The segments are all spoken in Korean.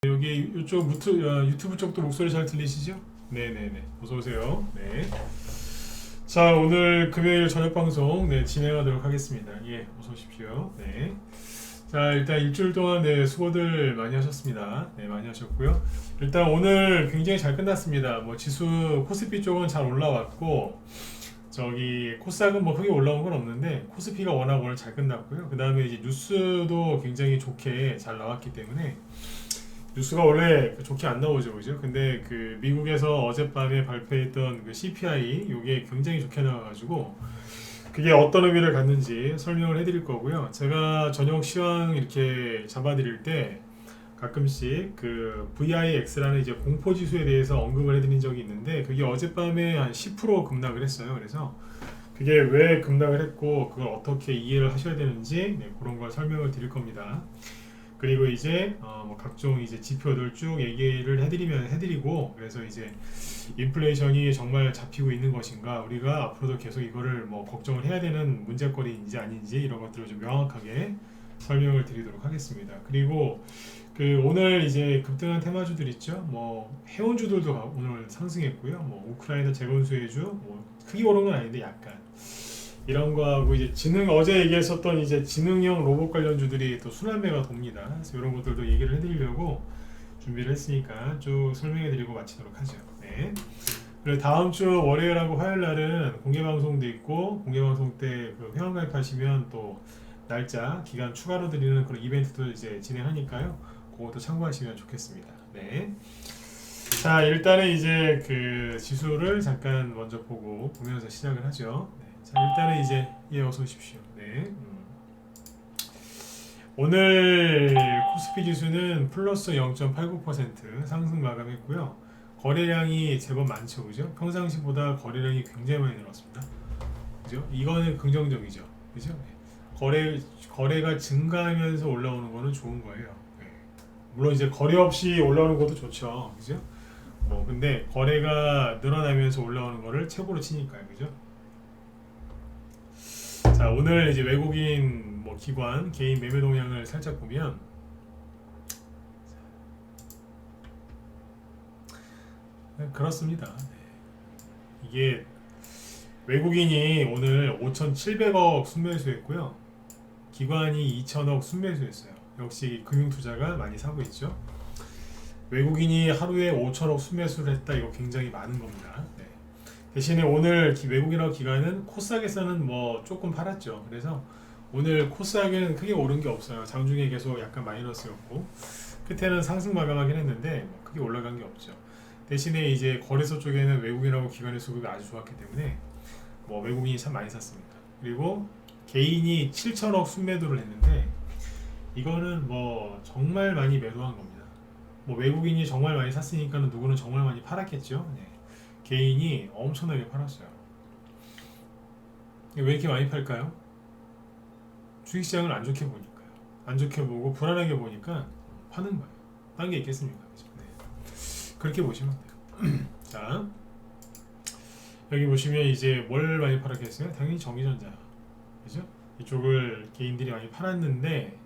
여기 이쪽 유튜브 쪽도 목소리 잘 들리시죠? 네네네. 어서 오세요. 네. 자, 오늘 금요일 저녁 방송 진행하도록 하겠습니다. 예, 어서 오십시오. 네. 자, 일단 일주일 동안 수고들 많이 하셨습니다. 네, 많이 하셨고요. 일단 오늘 굉장히 잘 끝났습니다. 뭐 지수 코스피 쪽은 잘 올라왔고, 저기 코스닥은 뭐 크게 올라온 건 없는데 코스피가 워낙 오늘 잘 끝났고요. 그 다음에 이제 뉴스도 굉장히 좋게 잘 나왔기 때문에. 뉴스가 원래 좋게 안 나오죠, 그죠? 근데 그 미국에서 어젯밤에 발표했던 그 CPI 요게 굉장히 좋게 나와가지고 그게 어떤 의미를 갖는지 설명을 해드릴 거고요. 제가 저녁 시황 이렇게 잡아드릴 때 가끔씩 그 VIX라는 이제 공포 지수에 대해서 언급을 해드린 적이 있는데 그게 어젯밤에 한 10% 급락을 했어요. 그래서 그게 왜 급락을 했고 그걸 어떻게 이해를 하셔야 되는지 그런 걸 설명을 드릴 겁니다. 그리고 이제 뭐 각종 이제 지표들 쭉 얘기를 해드리고 그래서 이제 인플레이션이 정말 잡히고 있는 것인가 우리가 앞으로도 계속 이거를 뭐 걱정을 해야 되는 문제거리인지 아닌지 이런 것들을 좀 명확하게 설명을 드리도록 하겠습니다. 그리고 그 오늘 이제 급등한 테마주들 있죠. 뭐 해운주들도 오늘 상승했고요. 뭐 우크라이나 재건수혜주 뭐 크게 오른 건 아닌데 약간 이런 거하고 이제 어제 얘기했었던 이제 지능형 로봇 관련주들이 또 순환매가 돕니다. 그래서 이런 것들도 얘기를 해드리려고 준비를 했으니까 쭉 설명해드리고 마치도록 하죠. 네. 그리고 다음 주 월요일하고 화요일 날은 공개 방송도 있고 공개 방송 때 그 회원 가입하시면 또 날짜 기간 추가로 드리는 그런 이벤트도 이제 진행하니까요. 그것도 참고하시면 좋겠습니다. 네. 자, 일단은 이제 그 지수를 잠깐 먼저 보면서 시작을 하죠. 네. 자, 일단은 이제 어서 오십시오. 네. 오늘 코스피 지수는 플러스 0.89% 상승 마감했고요. 거래량이 제법 많죠, 그죠? 평상시보다 거래량이 굉장히 많이 늘었습니다. 그죠? 이거는 긍정적이죠, 그죠? 거래가 증가하면서 올라오는 거는 좋은 거예요. 네. 물론 이제 거래 없이 올라오는 것도 좋죠, 그죠? 뭐 근데 거래가 늘어나면서 올라오는 거를 최고로 치니까요, 그죠? 자, 오늘 이제 외국인 뭐 기관 개인 매매 동향을 살짝 보면 그렇습니다. 이게 외국인이 오늘 5,700억 순매수했고요. 기관이 2,000억 순매수했어요. 역시 금융투자가 많이 사고 있죠. 외국인이 하루에 5,000억 순매수를 했다. 이거 굉장히 많은 겁니다. 네. 대신에 오늘 외국인하고 기관은 코스닥에서는 뭐 조금 팔았죠. 그래서 오늘 코스닥에는 크게 오른 게 없어요. 장중에 계속 약간 마이너스였고 끝에는 상승 마감하긴 했는데 뭐 크게 올라간 게 없죠. 대신에 이제 거래소 쪽에는 외국인하고 기관의 수급이 아주 좋았기 때문에 뭐 외국인이 참 많이 샀습니다. 그리고 개인이 7천억 순매도를 했는데 이거는 뭐 정말 많이 매도한 겁니다. 뭐 외국인이 정말 많이 샀으니까는 누구는 정말 많이 팔았겠죠. 네. 개인이 엄청나게 팔았어요. 왜 이렇게 많이 팔까요? 주식시장을 안 좋게 보니까요. 안 좋게 보고 불안하게 보니까 파는 거예요. 딴 게 있겠습니까? 네. 그렇게 보시면 돼요. 자, 여기 보시면 이제 뭘 많이 팔았겠어요? 당연히 전기전자, 그죠? 이쪽을 개인들이 많이 팔았는데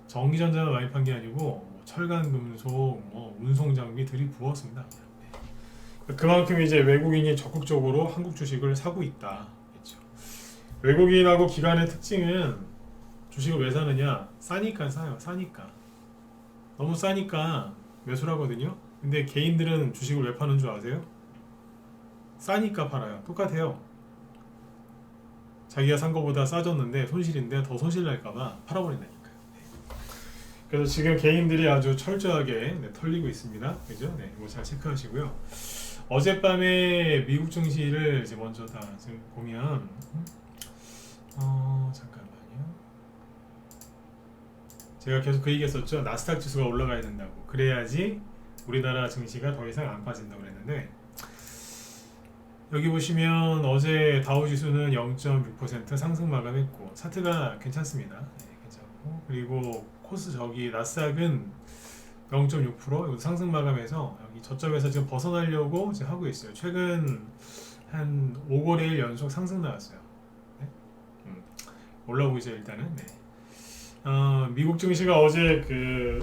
전기전자만 많이 판 게 아니고 뭐 철강금속, 뭐 운송장비 들이부었습니다. 그만큼 이제 외국인이 적극적으로 한국 주식을 사고 있다. 그렇죠? 외국인하고 기관의 특징은 주식을 왜 사느냐? 싸니까 사요. 싸니까. 너무 싸니까 매수를 하거든요. 근데 개인들은 주식을 왜 파는 줄 아세요? 싸니까 팔아요. 똑같아요. 자기가 산 거보다 싸졌는데 손실인데 더 손실 날까봐 팔아버린다니까요. 그래서 지금 개인들이 아주 철저하게 털리고 있습니다. 그죠? 네, 이거 잘 체크하시고요. 어젯밤에 미국 증시를 이제 먼저 다 지금 보면 잠깐만요. 제가 계속 그 얘기했었죠. 나스닥 지수가 올라가야 된다고. 그래야지 우리나라 증시가 더 이상 안 빠진다고 그랬는데 여기 보시면 어제 다우 지수는 0.6% 상승 마감했고 차트가 괜찮습니다. 네, 괜찮고 그리고 나스닥은 0.6% 상승 마감해서 여기 저점에서 지금 벗어나려고 지금 하고 있어요. 최근 한 5거래일 연속 상승 나왔어요. 네? 올라오고 있어요 일단은. 네. 미국 증시가 어제 그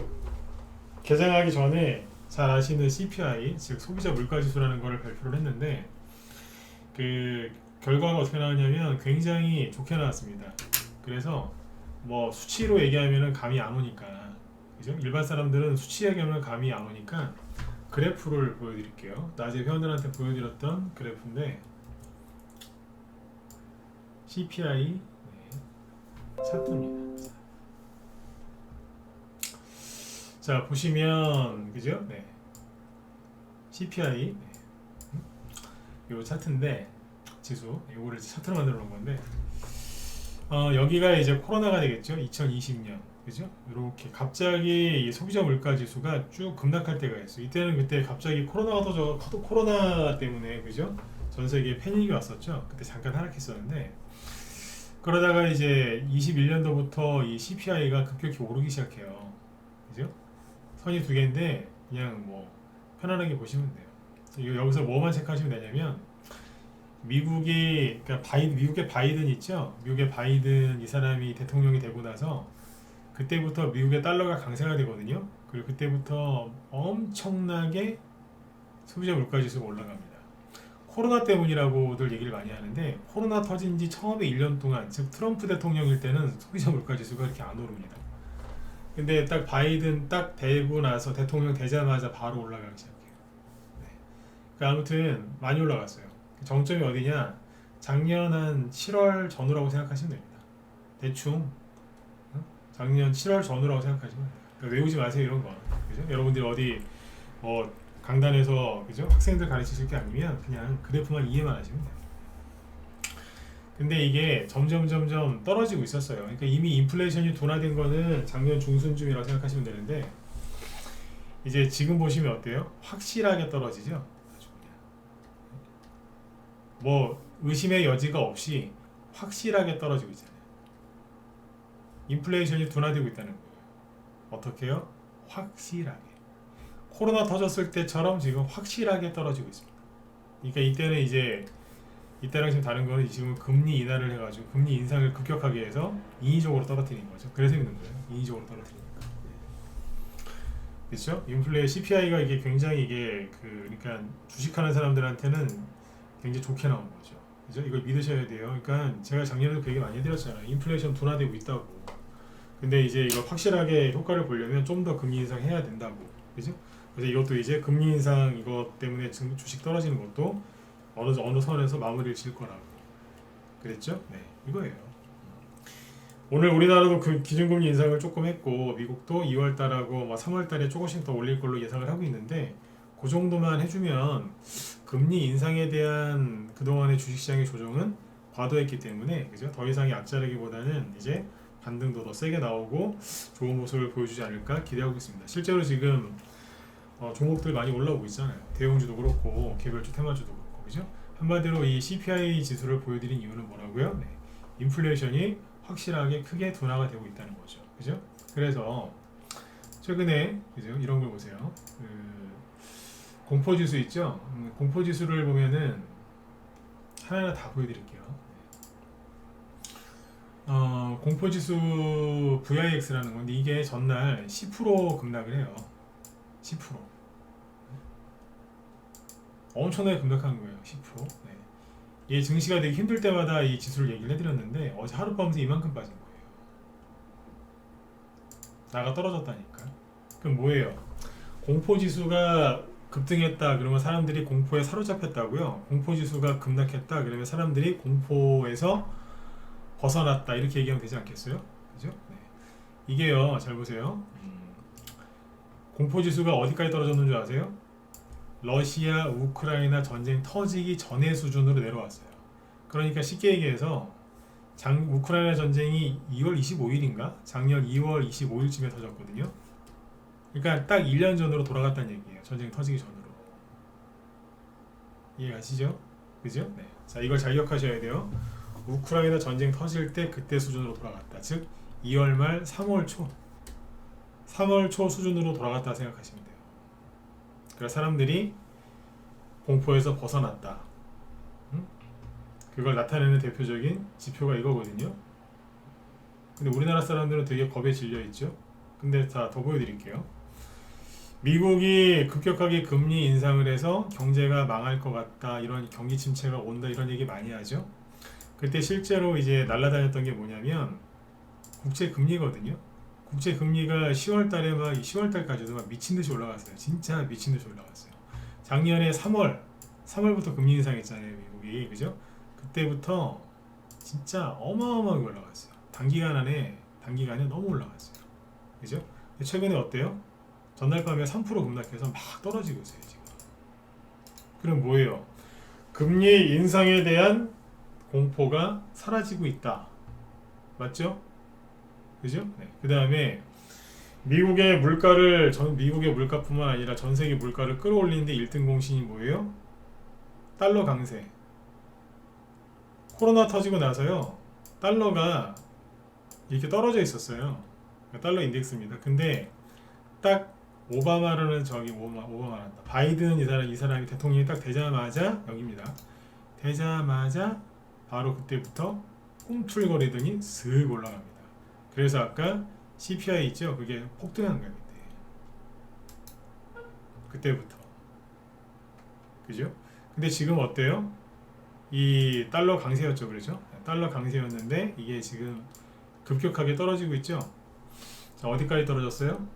개장하기 전에 잘 아시는 CPI, 즉 소비자 물가지수라는 거를 발표를 했는데 그 결과가 어떻게 나왔냐면 굉장히 좋게 나왔습니다. 그래서 뭐 수치로 얘기하면은 감이 안 오니까, 그죠? 일반 사람들은 수치 얘기하면 감이 안 오니까 그래프를 보여드릴게요. 낮에 회원들한테 보여드렸던 그래프인데 CPI 차트입니다. 자 보시면 그죠? 네. CPI 요 차트인데 지수 요거를 차트로 만들어 놓은 건데 여기가 이제 코로나가 되겠죠. 2020년 그죠? 이렇게 갑자기 이 소비자 물가 지수가 쭉 급락할 때가 있어요. 이때는 그때 갑자기 코로나가 터져 코로나 때문에 그죠? 전 세계에 패닉이 왔었죠. 그때 잠깐 하락했었는데 그러다가 이제 21년도부터 이 CPI가 급격히 오르기 시작해요. 그죠? 선이 두 개인데 그냥 뭐 편안하게 보시면 돼요. 여기서 뭐만 체크하시면 되냐면 미국의 바이든 있죠? 미국의 바이든 이 사람이 대통령이 되고 나서 그때부터 미국의 달러가 강세가 되거든요. 그리고 그때부터 엄청나게 소비자 물가지수가 올라갑니다. 코로나 때문이라고들 얘기를 많이 하는데 코로나 터진 지 처음에 1년 동안 즉 트럼프 대통령일 때는 소비자 물가지수가 이렇게 안 오릅니다. 근데 딱 바이든 딱 되고 나서 대통령 되자마자 바로 올라가기 시작해요. 네. 그러니까 아무튼 많이 올라갔어요. 정점이 어디냐? 작년 한 7월 전후라고 생각하시면 됩니다. 대충 작년 7월 전후라고 생각하시면 돼요. 그러니까 외우지 마세요 이런 거. 그죠? 여러분들이 어디 뭐 강단에서 그죠? 학생들 가르치실 게 아니면 그냥 그래프만 이해만 하시면 돼요. 근데 이게 점점 떨어지고 있었어요. 그러니까 이미 인플레이션이 둔화된 거는 작년 중순쯤이라고 생각하시면 되는데 이제 지금 보시면 어때요? 확실하게 떨어지죠? 뭐 의심의 여지가 없이 확실하게 떨어지고 있잖아요. 인플레이션이 둔화되고 있다는 거예요. 어떻게요? 확실하게. 코로나 터졌을 때처럼 지금 확실하게 떨어지고 있습니다. 그러니까 이때는 이제 이때랑 지금 다른 거는 지금 금리 인하를 해가지고 금리 인상을 급격하게 해서 인위적으로 떨어뜨리는 거죠. 그래서 있는 거예요. 인위적으로 떨어뜨리니까. 그렇죠? 인플레 CPI가 이게 굉장히 이게 그러니까 주식하는 사람들한테는 굉장히 좋게 나온 거죠. 그죠? 이걸 믿으셔야 돼요. 그러니까 제가 작년에도 그 얘기 많이 해드렸잖아요. 인플레이션 둔화되고 있다고. 근데 이제 이걸 확실하게 효과를 보려면 좀 더 금리 인상해야 된다고. 그죠? 그래서 이것도 이제 금리 인상 이것 때문에 주식 떨어지는 것도 어느 선에서 마무리를 질 거라고 그랬죠? 네, 이거예요. 오늘 우리나라도 그 기준금리 인상을 조금 했고 미국도 2월달하고 3월달에 조금씩 더 올릴 걸로 예상을 하고 있는데 그 정도만 해주면 금리 인상에 대한 그동안의 주식시장의 조정은 과도했기 때문에 그죠? 더 이상의 앞자르기보다는 이제 반등도 더 세게 나오고 좋은 모습을 보여주지 않을까 기대하고 있습니다. 실제로 지금 종목들 많이 올라오고 있잖아요. 대형주도 그렇고 개별주 테마주도 그렇고 그죠? 한마디로 이 CPI 지수를 보여드린 이유는 뭐라고요? 네. 인플레이션이 확실하게 크게 둔화가 되고 있다는 거죠. 그죠? 그래서 최근에 그죠? 이런 걸 보세요. 공포지수 있죠? 공포지수를 보면은 하나하나 다 보여드릴게요. 공포지수 VIX라는 건데 이게 전날 10% 급락을 해요. 10%. 엄청나게 급락한 거예요. 10%. 네. 이게 증시가 되게 힘들 때마다 이 지수를 얘기를 해드렸는데 어제 하룻밤새 이만큼 빠진 거예요. 나가 떨어졌다니까. 그럼 뭐예요? 공포지수가 급등했다 그러면 사람들이 공포에 사로잡혔다고요. 공포지수가 급락했다 그러면 사람들이 공포에서 벗어났다 이렇게 얘기하면 되지 않겠어요? 그죠? 네. 이게요. 잘 보세요. 공포지수가 어디까지 떨어졌는 줄 아세요? 러시아 우크라이나 전쟁 터지기 전의 수준으로 내려왔어요. 그러니까 쉽게 얘기해서 우크라이나 전쟁이 2월 25일인가? 작년 2월 25일쯤에 터졌거든요. 그러니까 딱 1년 전으로 돌아갔다는 얘기예요. 전쟁 터지기 전으로. 이해가시죠? 그죠? 네. 자, 이걸 잘 기억하셔야 돼요. 우크라이나 전쟁 터질 때 그때 수준으로 돌아갔다. 즉 2월 말 3월 초 수준으로 돌아갔다 생각하시면 돼요. 그러니까 사람들이 공포에서 벗어났다. 그걸 나타내는 대표적인 지표가 이거거든요. 근데 우리나라 사람들은 되게 겁에 질려 있죠. 근데 다 더 보여드릴게요. 미국이 급격하게 금리 인상을 해서 경제가 망할 것 같다, 이런 경기 침체가 온다, 이런 얘기 많이 하죠. 그때 실제로 이제 날아다녔던 게 뭐냐면 국채 금리거든요. 국채 금리가 10월 달에 막 10월 달까지도 막 미친 듯이 올라갔어요. 진짜 미친 듯이 올라갔어요. 작년에 3월부터 금리 인상했잖아요, 미국이. 그죠? 그때부터 진짜 어마어마하게 올라갔어요. 단기간에 너무 올라갔어요. 그죠? 최근에 어때요? 전날 밤에 3% 급락해서 막 떨어지고 있어요, 지금. 그럼 뭐예요? 금리 인상에 대한 공포가 사라지고 있다. 맞죠? 그죠? 네. 그 다음에 미국의 물가뿐만 아니라 전 세계 물가를 끌어올리는데 1등 공신이 뭐예요? 달러 강세. 코로나 터지고 나서요, 달러가 이렇게 떨어져 있었어요. 달러 인덱스입니다. 근데 딱 오바마라는 오바마란다. 바이든 이 사람이 대통령이 딱 되자마자 여기입니다. 되자마자 바로 그때부터 꿈틀거리더니 슥 올라갑니다. 그래서 아까 CPI 있죠? 그게 폭등한 거예요. 그때부터. 그죠? 근데 지금 어때요? 이 달러 강세였죠, 그렇죠? 달러 강세였는데 이게 지금 급격하게 떨어지고 있죠? 자, 어디까지 떨어졌어요?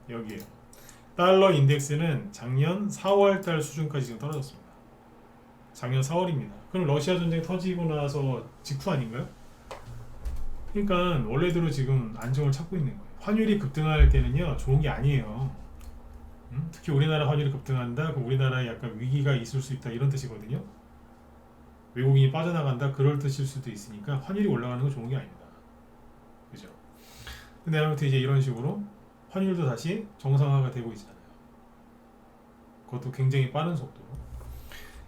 여기에요. 달러 인덱스는 작년 4월달 수준까지 지금 떨어졌습니다. 작년 4월입니다. 그럼 러시아 전쟁 터지고 나서 직후 아닌가요? 그러니까 원래대로 지금 안정을 찾고 있는 거예요. 환율이 급등할 때는요, 좋은 게 아니에요. 특히 우리나라 환율이 급등한다, 그럼 우리나라에 약간 위기가 있을 수 있다, 이런 뜻이거든요. 외국인이 빠져나간다, 그럴 뜻일 수도 있으니까 환율이 올라가는 건 좋은 게 아닙니다. 그죠? 근데 아무튼 이제 이런 식으로 환율도 다시 정상화가 되고 있잖아요. 그것도 굉장히 빠른 속도로.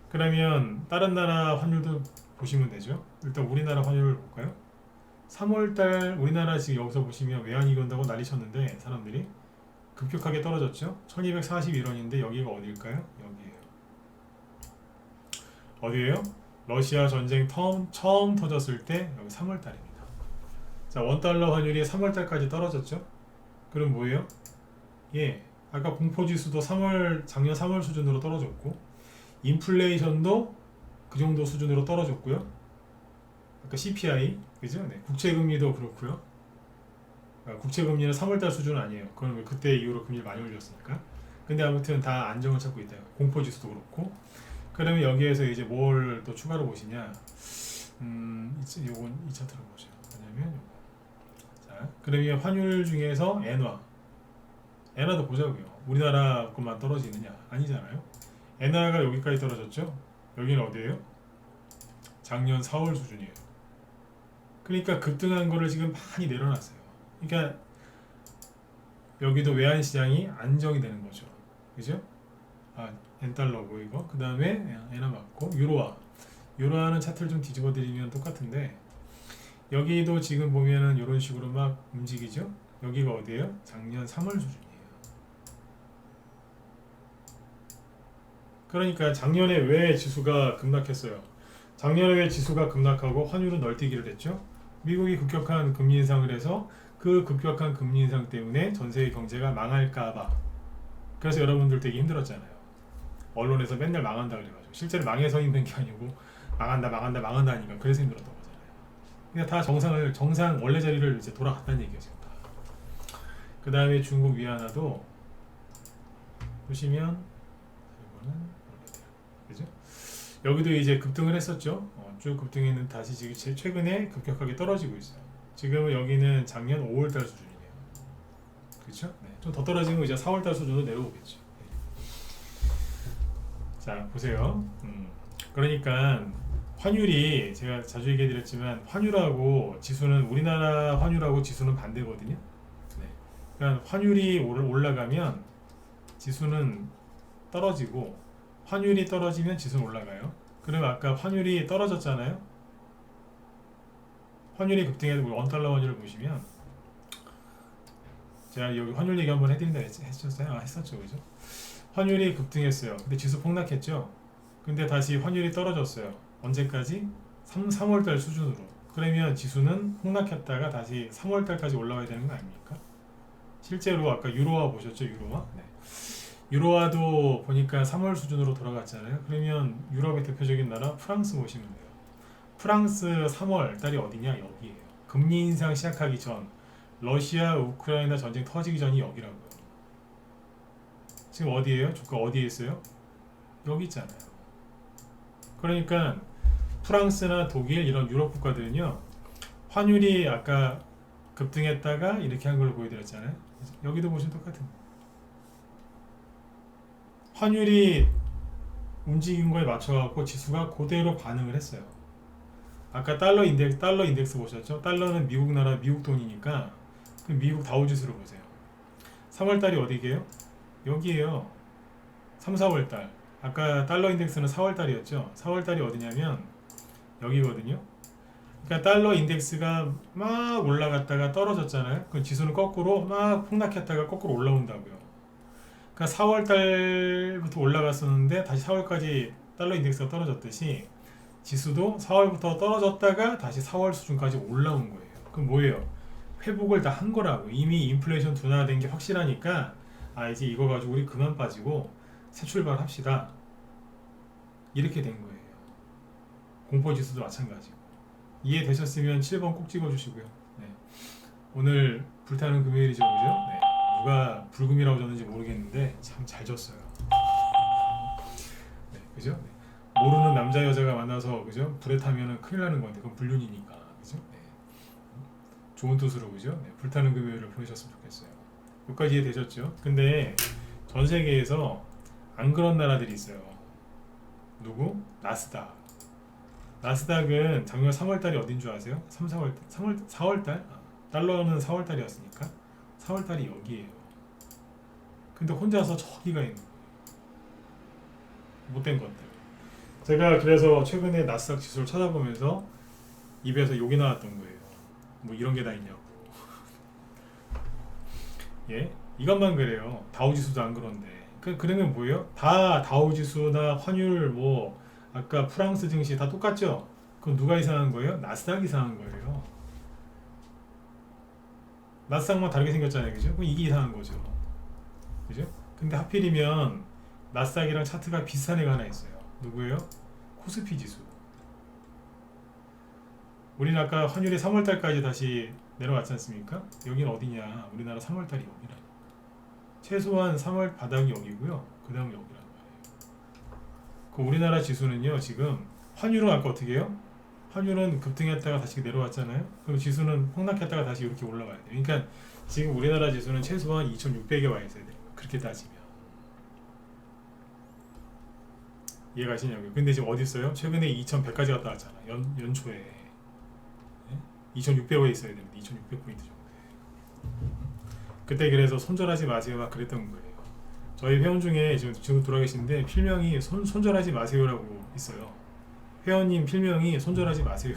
그러면 다른 나라 환율도 보시면 되죠. 일단 우리나라 환율을 볼까요? 3월달 우리나라 지금 여기서 보시면 외환위기 온다고 난리 쳤는데 사람들이 급격하게 떨어졌죠. 1241원인데 여기가 어딜까요? 여기에요. 어디에요? 러시아 전쟁 처음 터졌을 때 여기 3월달입니다. 자, 원달러 환율이 3월달까지 떨어졌죠. 그럼 뭐예요? 예, 아까 공포지수도 작년 3월 수준으로 떨어졌고, 인플레이션도 그 정도 수준으로 떨어졌고요. 아까 CPI, 그죠? 네, 국채금리도 그렇고요. 국채금리는 3월달 수준은 아니에요. 그건 그때 이후로 금리를 많이 올렸으니까. 근데 아무튼 다 안정을 찾고 있다. 공포지수도 그렇고. 그러면 여기에서 이제 뭘 또 추가로 보시냐? 요건 이 차트로 보죠. 왜냐면 요거. 자, 그러면 환율 중에서 엔화도 보자고요. 우리나라 것만 떨어지느냐? 아니잖아요. 엔화가 여기까지 떨어졌죠? 여기는 어디예요? 작년 4월 수준이에요. 그러니까 급등한 거를 지금 많이 내려놨어요. 그러니까 여기도 외환시장이 안정이 되는 거죠. 그죠? 엔달러고 이거. 그 다음에 엔화 맞고 유로화는 차트를 좀 뒤집어 드리면 똑같은데 여기도 지금 보면은 이런 식으로 막 움직이죠. 여기가 어디예요? 작년 3월 수준이에요. 그러니까 작년에 왜 지수가 급락했어요? 작년에 왜 지수가 급락하고 환율은 널뛰기를 했죠? 미국이 급격한 금리 인상을 해서 그 급격한 금리 인상 때문에 전 세계 경제가 망할까봐. 그래서 여러분들 되게 힘들었잖아요. 언론에서 맨날 망한다 그래가지고. 실제로 망해서 힘든 게 아니고 망한다 하니까 그래서 힘들었던 거잖아요. 그냥 다 정상 원래 자리를 이제 돌아갔다는 얘기예요, 지금 다. 그 다음에 중국 위안화도 보시면 이거는 원래대로, 그죠? 여기도 이제 급등을 했었죠. 쭉 급등했는 다시 지금 최근에 급격하게 떨어지고 있어요. 지금은 여기는 작년 5월달 수준이에요. 그렇죠? 네. 좀 더 떨어지면 이제 4월달 수준으로 내려오겠죠. 자, 보세요. 그러니까 환율이 제가 자주 얘기해드렸지만 환율하고 지수는 우리나라 환율하고 지수는 반대거든요. 네. 그러니까 환율이 올라가면 지수는 떨어지고 환율이 떨어지면 지수는 올라가요. 그럼 아까 환율이 떨어졌잖아요. 환율이 급등해도 원달러 환율을 보시면 제가 여기 환율 얘기 한번 해드린다 했었어요. 했었죠, 그죠? 환율이 급등했어요. 근데 지수 폭락했죠. 근데 다시 환율이 떨어졌어요. 언제까지? 3월달 수준으로. 그러면 지수는 폭락했다가 다시 3월달까지 올라와야 되는 거 아닙니까? 실제로 아까 유로화 보셨죠? 유로화? 네. 유로화도 보니까 3월 수준으로 돌아갔잖아요. 그러면 유럽의 대표적인 나라 프랑스 보시면 돼요. 프랑스 3월 달이 어디냐? 여기에요. 금리 인상 시작하기 전, 러시아 우크라이나 전쟁 터지기 전이 여기라고요. 지금 어디에요? 주가 어디에 있어요? 여기 있잖아요. 그러니까 프랑스나 독일 이런 유럽 국가들은요, 환율이 아까 급등했다가 이렇게 한 걸로 보여드렸잖아요. 여기도 보시면 똑같은 거예요. 환율이 움직인 거에 맞춰갖고 지수가 그대로 반응을 했어요. 아까 달러 인덱스 보셨죠? 달러는 미국 나라 미국 돈이니까 그 미국 다우지수를 보세요. 3월달이 어디게요? 여기에요. 3, 4월달. 아까 달러 인덱스는 4월달이었죠. 4월달이 어디냐면 여기거든요. 그러니까 달러 인덱스가 막 올라갔다가 떨어졌잖아요. 그 지수는 거꾸로 막 폭락했다가 거꾸로 올라온다고요. 그러니까 4월달부터 올라갔었는데 다시 4월까지 달러 인덱스가 떨어졌듯이 지수도 4월부터 떨어졌다가 다시 4월 수준까지 올라온 거예요. 그럼 뭐예요? 회복을 다 한 거라고. 이미 인플레이션 둔화된 게 확실하니까 아 이제 이거 가지고 우리 그만 빠지고 새 출발합시다. 이렇게 된 거예요. 공포지수도 마찬가지고. 이해되셨으면 7번 꼭 찍어주시고요. 네. 오늘 불타는 금요일이죠, 그죠? 네. 누가 불금이라고 졌는지 모르겠는데 참 잘 졌어요. 네, 그죠? 네. 모르는 남자 여자가 만나서 그죠? 불에 타면은 큰일 나는 건데 그건 불륜이니까, 그죠? 네. 좋은 뜻으로 그죠? 네. 불타는 금요일을 보내셨으면 좋겠어요. 여기까지 이해되셨죠? 근데 전 세계에서 안 그런 나라들이 있어요. 누구? 나스닥. 나스닥은 작년 3월달이 어딘 줄 아세요? 4월달? 달러는 4월달이었으니까 4월달이 여기에요. 근데 혼자서 저기가 있는 거예요. 못된 것들. 제가 그래서 최근에 나스닥 지수를 찾아보면서 입에서 욕이 나왔던 거예요. 뭐 이런 게 다 있냐고. 예? 이것만 그래요. 다우지수도 안 그런데. 그러면 뭐예요? 다 다우지수나 환율 뭐 아까 프랑스 증시 다 똑같죠? 그럼 누가 이상한 거예요? 나스닥이 이상한 거예요. 나스닥만 다르게 생겼잖아요, 그죠? 그럼 이게 이상한 거죠, 그죠? 근데 하필이면 나스닥이랑 차트가 비슷한 애가 하나 있어요. 누구예요? 코스피 지수. 우리는 아까 환율이 3월달까지 다시 내려왔지 않습니까? 여긴 어디냐? 우리나라 3월달이 여기라. 최소한 3월 바닥이 여기고요. 그 다음 여기란 말이에요. 그 우리나라 지수는요, 지금 환율은 아까 어떻게 해요? 환율은 급등했다가 다시 내려왔잖아요. 그럼 지수는 폭락했다가 다시 이렇게 올라가야 돼요. 그러니까 지금 우리나라 지수는 최소한 2,600에 와 있어야 돼요. 그렇게 따지면. 이해가시냐고요? 근데 지금 어디 있어요? 최근에 2,100까지 갔다 왔잖아. 연초에. 네? 2,600에 있어야 되는데 2,600포인트 정도. 그때 그래서 손절하지 마세요 막 그랬던 거예요. 저희 회원 중에 지금 돌아계신데 필명이 손절하지 마세요라고 있어요. 회원님 필명이 손절하지 마세요.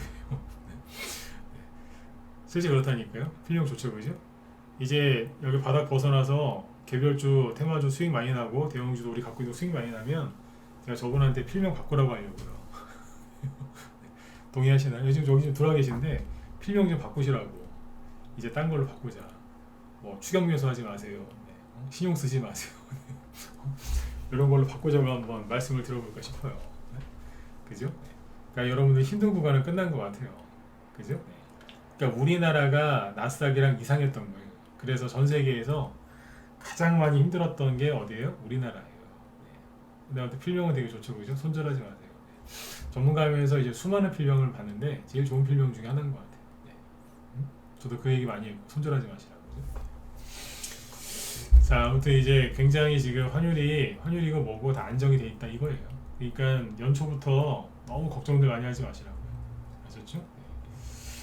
실제 그렇다니까요. 필명 좋죠, 그죠? 이제 여기 바닥 벗어나서 개별주, 테마주 수익 많이 나고 대형주도 우리 갖고 있는 수익 많이 나면 제가 저분한테 필명 바꾸라고 하려고요. 동의하시나요? 요즘 여기 좀 들어와 계신데 필명 좀 바꾸시라고. 이제 딴 걸로 바꾸자. 뭐 추경매수 하지 마세요. 네. 신용 쓰지 마세요. 이런 걸로 바꾸자고 한번 말씀을 들어볼까 싶어요. 네. 그죠? 그러니까 여러분들 힘든 구간은 끝난 것 같아요. 그죠? 그러니까 우리나라가 나스닥이랑 이상했던 거예요. 그래서 전 세계에서 가장 많이 힘들었던 게 어디예요? 우리나라예요. 근데 아무튼 필명은 되게 좋죠, 그죠? 손절하지 마세요. 네. 전문가면서 이제 수많은 필명을 봤는데 제일 좋은 필명 중에 하나인 것 같아요. 네. 저도 그 얘기 많이 했고 손절하지 마시라고. 자, 아무튼 이제 굉장히 지금 환율이고 뭐고 다 안정이 돼 있다 이거예요. 그러니까 연초부터 너무 걱정들 많이 하지 마시라고요. 아셨죠? 네.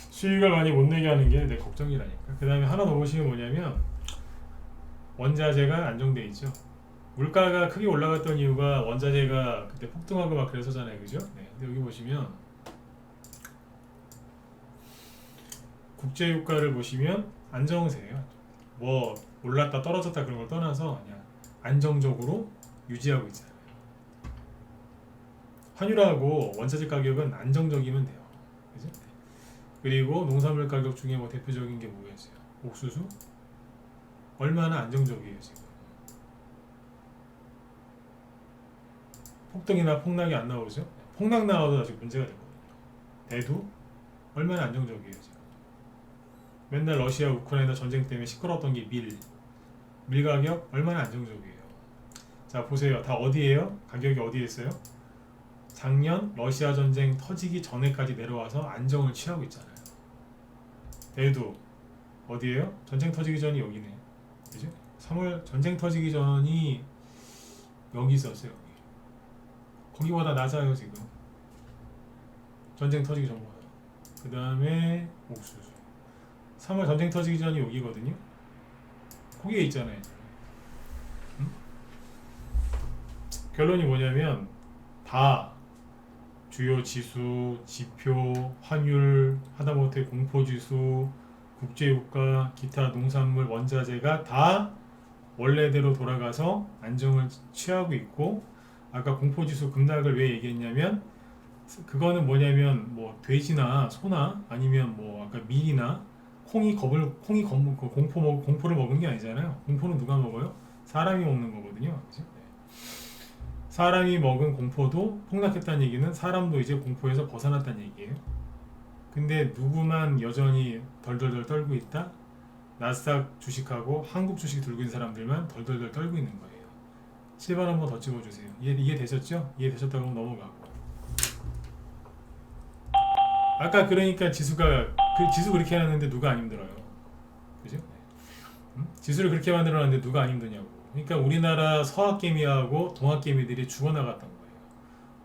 수익을 많이 못 내게 하는 게 내 걱정이라니까. 그 다음에 하나 더 보시면 뭐냐면 원자재가 안정돼 있죠. 물가가 크게 올라갔던 이유가 원자재가 그때 폭등하고 막 그래서잖아요, 그죠? 네. 근데 여기 보시면 국제유가를 보시면 안정세예요. 뭐 올랐다 떨어졌다 그런 걸 떠나서 그냥 안정적으로 유지하고 있잖아요. 환율하고 원자재 가격은 안정적이면 돼요. 그죠? 그리고 농산물 가격 중에 뭐 대표적인 게 뭐겠어요? 옥수수? 얼마나 안정적이에요 지금. 폭등이나 폭락이 안 나오죠. 폭락 나와도 아직 문제가 되거든요. 대두 얼마나 안정적이에요 지금. 맨날 러시아 우크라이나 전쟁 때문에 시끄러웠던 게 밀 가격 얼마나 안정적이에요. 자 보세요. 다 어디에요? 가격이 어디에 있어요? 작년 러시아 전쟁 터지기 전에까지 내려와서 안정을 취하고 있잖아요. 대두 어디에요? 전쟁 터지기 전이 여기네. 그죠? 3월 전쟁 터지기 전이 여기 있었어요. 여기. 거기보다 낮아요 지금. 전쟁 터지기 전보다. 그 다음에 옥수수. 3월 전쟁 터지기 전이 여기거든요. 거기에 있잖아요. 응? 결론이 뭐냐면 다 주요 지수, 지표, 환율, 하다못해 공포지수, 국제유가, 기타 농산물, 원자재가 다 원래대로 돌아가서 안정을 취하고 있고, 아까 공포지수 급락을 왜 얘기했냐면 그거는 뭐냐면 뭐 돼지나 소나 아니면 뭐 아까 밀이나 공포를 먹은 게 아니잖아요. 공포는 누가 먹어요? 사람이 먹는 거거든요. 그치? 사람이 먹은 공포도 폭락했다는 얘기는 사람도 이제 공포에서 벗어났다는 얘기예요. 근데 누구만 여전히 덜덜덜 떨고 있다? 나스닥 주식하고 한국 주식 들고 있는 사람들만 덜덜덜 떨고 있는 거예요. 7번 한번 더 찍어주세요. 이해되셨죠? 이해되셨다고 하면 넘어가고. 아까 그러니까 지수 그렇게 해놨는데 누가 안 힘들어요? 그죠? 지수를 그렇게 만들어놨는데 누가 안 힘드냐고. 그러니까 우리나라 서학개미하고 동학개미들이 죽어나갔던 거예요.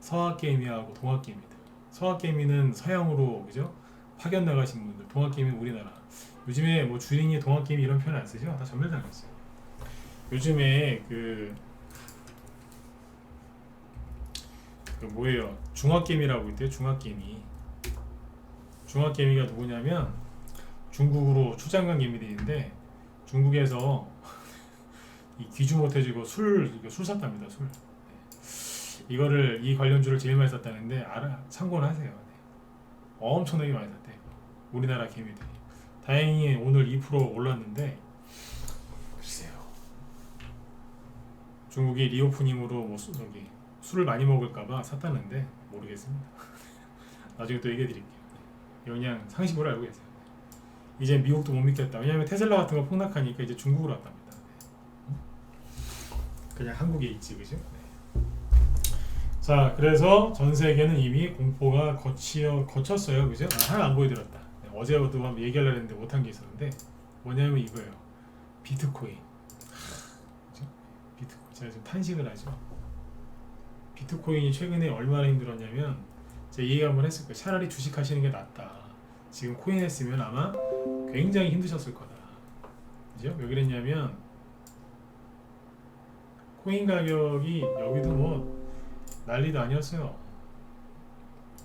서학개미하고 동학개미들. 서학개미는 서양으로 그죠? 파견 나가신 분들. 동학개미는 우리나라. 요즘에 뭐 주린이 동학개미 이런 표현 안 쓰죠? 다 전멸당했어요. 요즘에 그 뭐예요? 중학개미라고 있대요. 중학개미. 중학개미가 누구냐면 중국으로 출장 개미들인데 중국에서 이 귀주 못해지고 술 샀답니다. 술. 이거를 이 관련주를 제일 많이 샀다는데 참고는 하세요. 네. 엄청나게 많이 샀대. 우리나라 개미들이. 다행히 오늘 2% 올랐는데 글쎄요. 중국이 리오프닝으로 뭐 술을 많이 먹을까봐 샀다는데 모르겠습니다. 나중에 또 얘기해 드릴게요. 그냥 상식으로 알고 계세요. 이제 미국도 못 믿겠다. 왜냐면 테슬라 같은 거 폭락하니까 이제 중국으로 왔답니다. 그냥 한국에 있지, 그죠? 네. 자, 그래서 전 세계는 이미 공포가 거쳤어요, 그죠? 하나 안 보여드렸다. 네, 어제도 한번 얘기하려고 했는데 못한 게 있었는데 뭐냐면 이거예요. 비트코인. 그죠? 비트코인. 제가 지금 탄식을 하죠. 비트코인이 최근에 얼마나 힘들었냐면 제가 얘기 한번 했을 거예요. 차라리 주식하시는 게 낫다. 지금 코인 했으면 아마 굉장히 힘드셨을 거다. 그죠? 왜 그랬냐면 코인 가격이 여기도 뭐 난리도 아니었어요.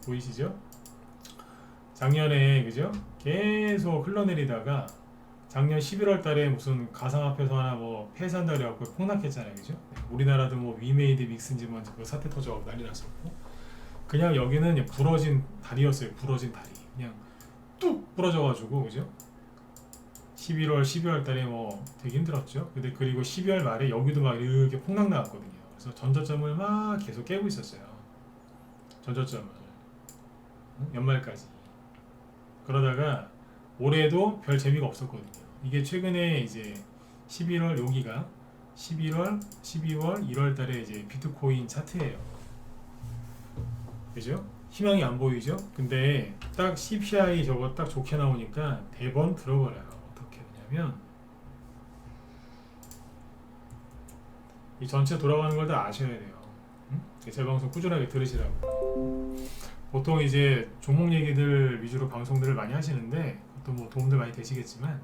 보이시죠? 작년에 그죠? 계속 흘러내리다가 작년 11월 달에 무슨 가상화폐소 하나 뭐 폐쇄한다 그래갖고 폭락했잖아요. 그죠? 우리나라도 뭐 위메이드 믹스인지 뭔지 그 사태 터져갖고 난리 났었고 그냥 여기는 부러진 다리였어요. 부러진 다리. 그냥 뚝 부러져가지고 그죠? 11월, 12월 달에 뭐 되게 힘들었죠. 근데 그리고 12월 말에 여기도 막 이렇게 폭락 나왔거든요. 그래서 전저점을 막 계속 깨고 있었어요. 전저점을 연말까지. 그러다가 올해도 별 재미가 없었거든요. 이게 최근에 이제 11월 여기가 11월, 12월, 1월 달에 이제 비트코인 차트예요. 그죠? 희망이 안 보이죠? 근데 딱 CPI 저거 딱 좋게 나오니까 대번 들어버려요. 이 전체 돌아가는 걸 다 아셔야 돼요. 응? 제 방송 꾸준하게 들으시라고. 보통 이제 종목 얘기들 위주로 방송들을 많이 하시는데 또 뭐 도움들 많이 되시겠지만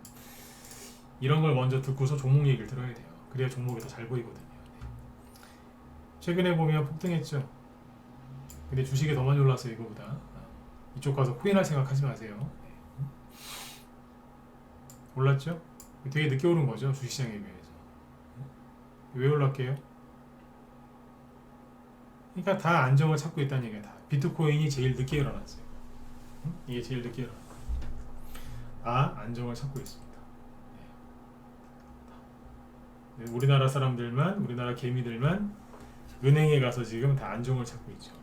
이런 걸 먼저 듣고서 종목 얘기를 들어야 돼요. 그래야 종목이 더 잘 보이거든요. 최근에 보면 폭등했죠. 근데 주식이 더 많이 올랐어요. 이거보다. 이쪽 가서 코인 할 생각 하지 마세요. 올랐죠? 되게 늦게 오른 거죠. 주식시장에 비해서. 왜 올랐게요? 그러니까 다 안정을 찾고 있다는 얘기야. 다. 비트코인이 제일 늦게 일어났어요. 이게 제일 늦게 일어났어요. 다 안정을 찾고 있습니다. 네, 우리나라 사람들만, 우리나라 개미들만 은행에 가서 지금 다 안정을 찾고 있죠.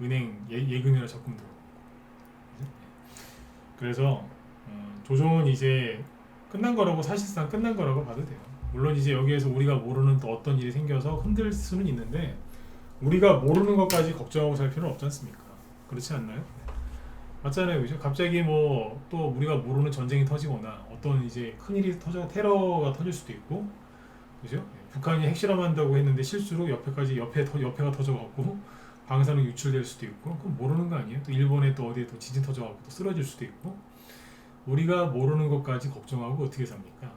은행 예금이나 적금도. 그래서 조정은 이제 끝난 거라고, 사실상 끝난 거라고 봐도 돼요. 물론 이제 여기에서 우리가 모르는 또 어떤 일이 생겨서 흔들 수는 있는데, 우리가 모르는 것까지 걱정하고 살 필요는 없지 않습니까? 그렇지 않나요? 맞잖아요, 그죠? 갑자기 뭐 또 우리가 모르는 전쟁이 터지거나 어떤 이제 큰 일이 테러가 터질 수도 있고, 그죠? 북한이 핵실험한다고 했는데 실수로 옆에가 터져갖고 방사능 유출될 수도 있고, 그건 모르는 거 아니에요? 또 일본에 또 어디에 또 지진 터져갖고 또 쓰러질 수도 있고, 우리가 모르는 것까지 걱정하고 어떻게 삽니까?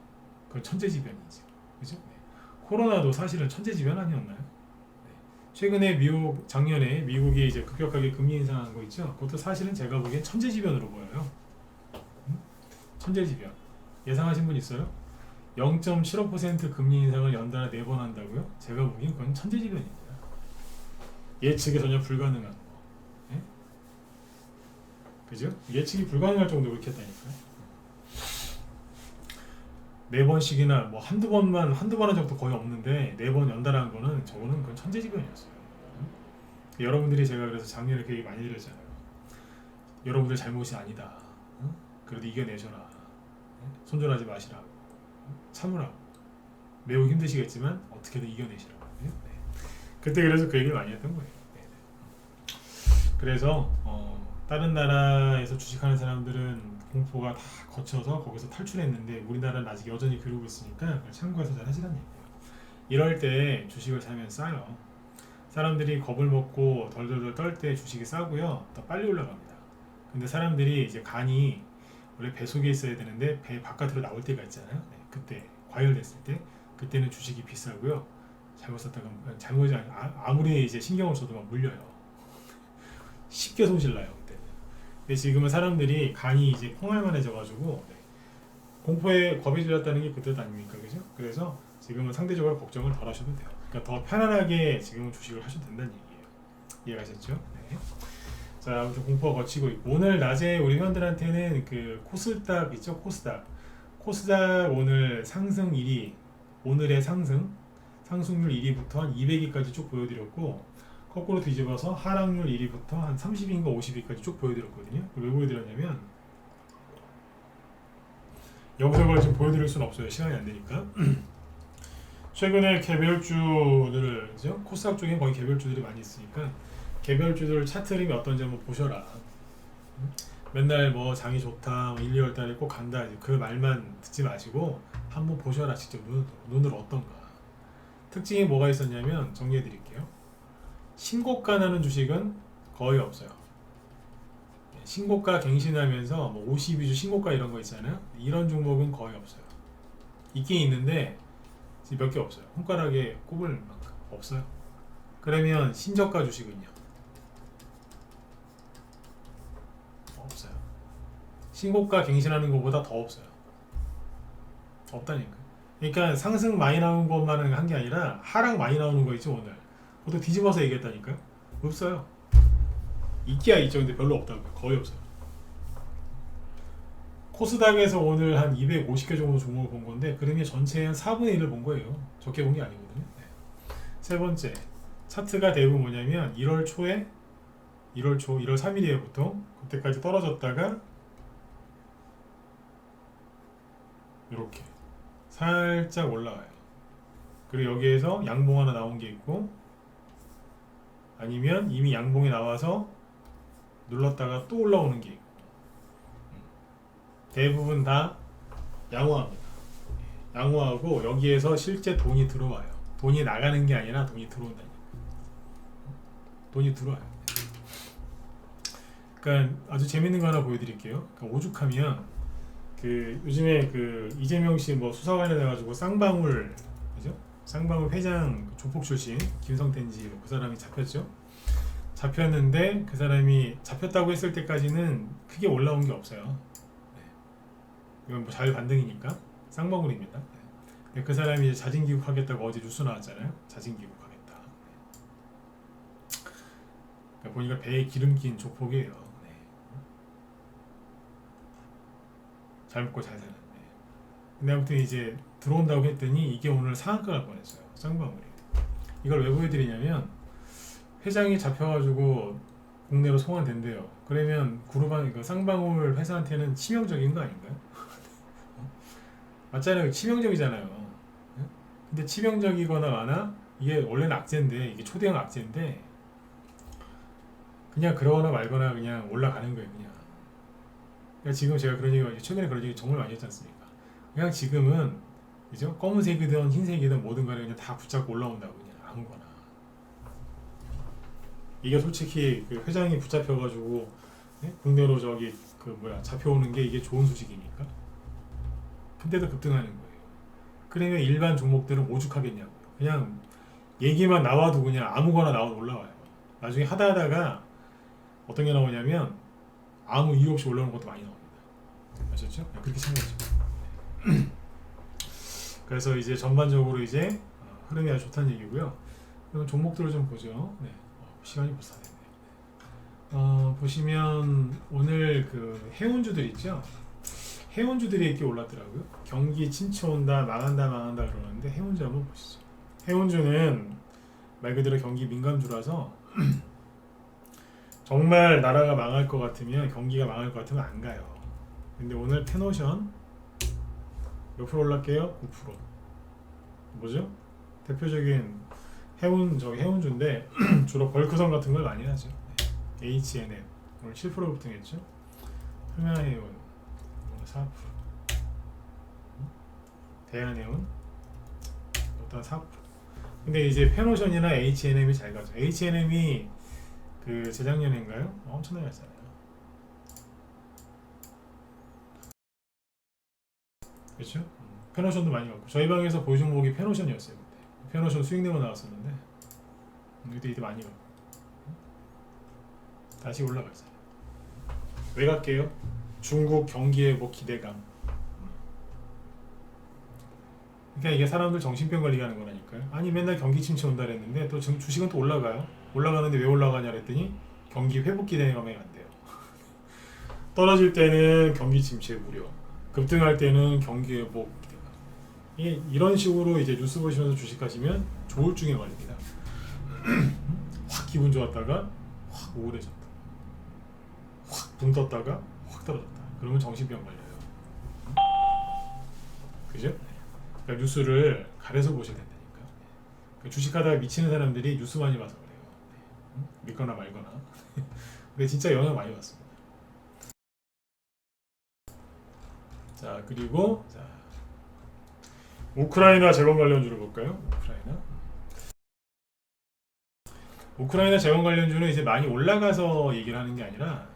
그건 천재지변이죠, 그죠? 네. 코로나도 사실은 천재지변 아니었나요? 최근에 작년에 미국이 이제 급격하게 금리 인상한 거 있죠? 그것도 사실은 제가 보기엔 천재지변으로 보여요. 천재지변. 예상하신 분 있어요? 0.75% 금리 인상을 연달아 4번 한다고요? 제가 보기엔 그건 천재지변입니다. 예측이 전혀 불가능한 거. 예? 그죠? 예측이 불가능할 정도로 그렇게 했다니까요. 4번씩이나 뭐 한두 번 한 적도 거의 없는데 4번 연달아 한 거는, 저거는 그건 천재지변이었어요. 여러분들이, 제가 그래서 작년에 이렇게 얘기 많이 드렸잖아요. 여러분들 잘못이 아니다. 그래도 이겨내셔라. 손절하지 마시라고. 참으라고. 매우 힘드시겠지만 어떻게든 이겨내시라고. 네? 그때 그래서 그 얘기를 많이 했던 거예요. 그래서 다른 나라에서 주식하는 사람들은 공포가 다 거쳐서 거기서 탈출했는데, 우리나라는 아직 여전히 그러고 있으니까 그걸 참고해서 잘 하시라는 얘기예요. 이럴 때 주식을 사면 싸요. 사람들이 겁을 먹고 덜덜덜 떨 때 주식이 싸고요, 더 빨리 올라갑니다. 근데 사람들이 이제 간이 원래 배 속에 있어야 되는데 배 바깥으로 나올 때가 있잖아요. 네, 그때 과열됐을 때, 그때는 주식이 비싸고요. 잘못 샀다가 아무리 이제 신경을 써도 막 물려요. 쉽게 손실나요 그때는. 근데 지금은 사람들이 간이 이제 콩알만해져가지고, 네, 공포에 겁이 들었다는 게 그 뜻 아닙니까, 그죠? 그래서 지금은 상대적으로 걱정을 덜 하셔도 돼요. 그러니까 더 편안하게 지금은 주식을 하셔도 된다는 얘기예요. 이해가셨죠? 네. 자, 아무튼 공포가 거치고 있고, 오늘 낮에 우리 회원들한테는 그 코스닥 있죠? 코스닥 오늘 상승 1위, 오늘의 상승률 1위부터 한 200위까지 쭉 보여드렸고, 거꾸로 뒤집어서 하락률 1위부터 한 30위인가 50위까지 쭉 보여드렸거든요. 왜 보여드렸냐면, 여기서 그걸 지금 보여드릴 수는 없어요. 시간이 안 되니까. 최근에 개별주들, 그죠? 코스닥 쪽에 거의 개별주들이 많이 있으니까 개별주들 차트 흐름이 어떤지 한번 보셔라. 맨날 뭐 장이 좋다, 1, 2월 달에 꼭 간다, 그 말만 듣지 마시고 한번 보셔라. 직접 눈으로 어떤가. 특징이 뭐가 있었냐면, 정리해 드릴게요. 신고가 나는 주식은 거의 없어요. 신고가 갱신하면서 뭐 52주 신고가 이런 거 있잖아요. 이런 종목은 거의 없어요. 있긴 있는데 몇 개 없어요. 손가락에 꼽을 만큼 없어요. 그러면 신저가 주식은요? 없어요. 신고가 갱신하는 것보다 더 없어요. 없다니까. 그러니까 상승 많이 나오는 것만 한 게 아니라 하락 많이 나오는 거 있죠, 오늘. 그것도 뒤집어서 얘기했다니까요. 없어요. 있기야 있죠. 근데 별로 없다고요. 거의 없어요. 코스닥에서 오늘 한 250개 정도 종목을 본 건데, 그러면 전체의 한 4분의 1을 본 거예요. 적게 본 게 아니거든요. 네. 세 번째, 차트가 대부분 뭐냐면 1월 3일이에요 보통. 그때까지 떨어졌다가 이렇게 살짝 올라와요. 그리고 여기에서 양봉 하나 나온 게 있고, 아니면 이미 양봉이 나와서 눌렀다가 또 올라오는 게 있고, 대부분 다 양호합니다. 양호하고 여기에서 실제 돈이 들어와요. 돈이 나가는 게 아니라 돈이 들어온다니까. 돈이 들어와요. 그러니까 아주 재밌는 거 하나 보여드릴게요. 그러니까 오죽하면 그 요즘에 그 이재명 씨 뭐 수사 관련해가지고 쌍방울, 그죠? 쌍방울 회장 조폭 출신 김성태인지 그 사람이 잡혔죠. 잡혔는데 그 사람이 잡혔다고 했을 때까지는 크게 올라온 게 없어요. 이건 뭐 자율반등이니까 쌍방울입니다. 네. 그 사람이 이제 자진귀국하겠다고 어제 뉴스 나왔잖아요. 자진귀국하겠다. 그러니까 보니까 배에 기름 낀 조폭이에요. 네. 잘 먹고 잘 사는. 네. 근데 아무튼 이제 들어온다고 했더니 이게 오늘 상한가 갈 뻔했어요. 쌍방울이. 이걸 왜 보여드리냐면 회장이 잡혀가지고 국내로 송환된대요. 그러면 그룹 쌍방울 회사한테는 치명적인 거 아닌가요? 맞잖아요. 치명적이잖아요. 근데 치명적이거나 마나 이게 원래는 악재인데 이게 초대형 악재인데 그냥 그러거나 말거나 그냥 올라가는 거예요. 그러니까 지금 제가 그런 얘기 최근에 그런 얘기 정말 많이 했지 않습니까? 그냥 지금은 그죠? 검은색이든 흰색이든 뭐든 간에 그냥 다 붙잡고 올라온다고 그냥 아무거나. 이게 솔직히 그 회장이 붙잡혀가지고 국내로 저기 잡혀오는 게 이게 좋은 소식이니까. 근데도 급등하는 거예요. 그러면 일반 종목들은 오죽하겠냐고요. 그냥 얘기만 나와도 그냥 아무거나 나와도 올라와요. 나중에 하다가 어떤 게 나오냐면 아무 이유 없이 올라오는 것도 많이 나옵니다. 아셨죠? 그렇게 생각하죠. 그래서 이제 전반적으로 이제 흐름이 아주 좋다는 얘기고요. 그럼 종목들을 좀 보죠. 네. 시간이 벌써 됐네요. 보시면 오늘 그 해운주들 있죠? 해운주들이 이렇게 올랐더라고요. 경기 침체 온다, 망한다 그러는데 해운주 한번 보시죠. 해운주는 말 그대로 경기 민감주라서 정말 나라가 망할 것 같으면 경기가 망할 것 같으면 안 가요. 근데 오늘 페노션 몇 프로 올랐게요? 9%. 뭐죠? 대표적인 해운주인데 주로 벌크선 같은 걸 많이 하죠. H&M 오늘 7% 급등했죠. 흥하해운 오늘 4%. 대한해운 일단 4%. 근데 이제 페노션이나 H&M이 잘 가죠. H&M이 그 재작년인가요? 엄청나게 갔잖아요. 그렇죠? 페노션도 많이 갔고 저희 방에서 보유 종목이 페노션이었어요. 그때. 페노션 수익 내고 나왔었는데 이때 많이 갔고 다시 올라갔어요. 왜 갈게요? 중국 경기회복 기대감. 그러니까 이게 사람들 정신병 걸리게 하는 거라니까요. 아니 맨날 경기 침체 온다 그랬는데 또 지금 주식은 또 올라가요. 올라가는데 왜 올라가냐 그랬더니 경기 회복 기대감에 간대요. 떨어질 때는 경기 침체 우려, 급등할 때는 경기 회복 기대감. 이런 식으로 이제 뉴스 보시면서 주식하시면 조울증에 걸립니다. 확 기분 좋았다가 확 우울해졌다. 확 붕 떴다가 확 떨어졌다. 그러면 정신병 걸려요. 그죠? 그러니까 뉴스를 가려서 보셔야 된다니까. 그러니까 주식하다가 미치는 사람들이 뉴스 많이 봐서 그래요. 믿거나 말거나. 근데 진짜 영향 많이 받습니다. 자 그리고 우크라이나 재건 관련주를 볼까요? 우크라이나 재건 관련주는 이제 많이 올라가서 얘기를 하는 게 아니라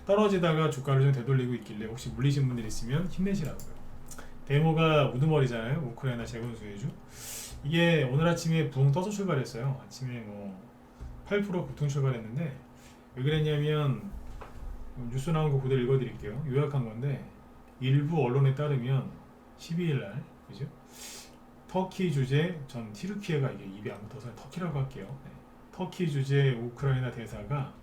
떨어지다가 주가를 좀 되돌리고 있길래 혹시 물리신 분들 있으면 힘내시라고요. 데모가 우두머리잖아요. 우크라이나 재건 수혜주. 이게 오늘 아침에 붕 떠서 출발했어요. 아침에 8% 급등 출발했는데 왜 그랬냐면 뉴스 나온 거 그대로 읽어드릴게요. 요약한 건데 일부 언론에 따르면 12일날 그죠? 터키 주재 전 티르키예가 이게 입이 안 붙어서 터키라고 할게요. 네. 터키 주재 우크라이나 대사가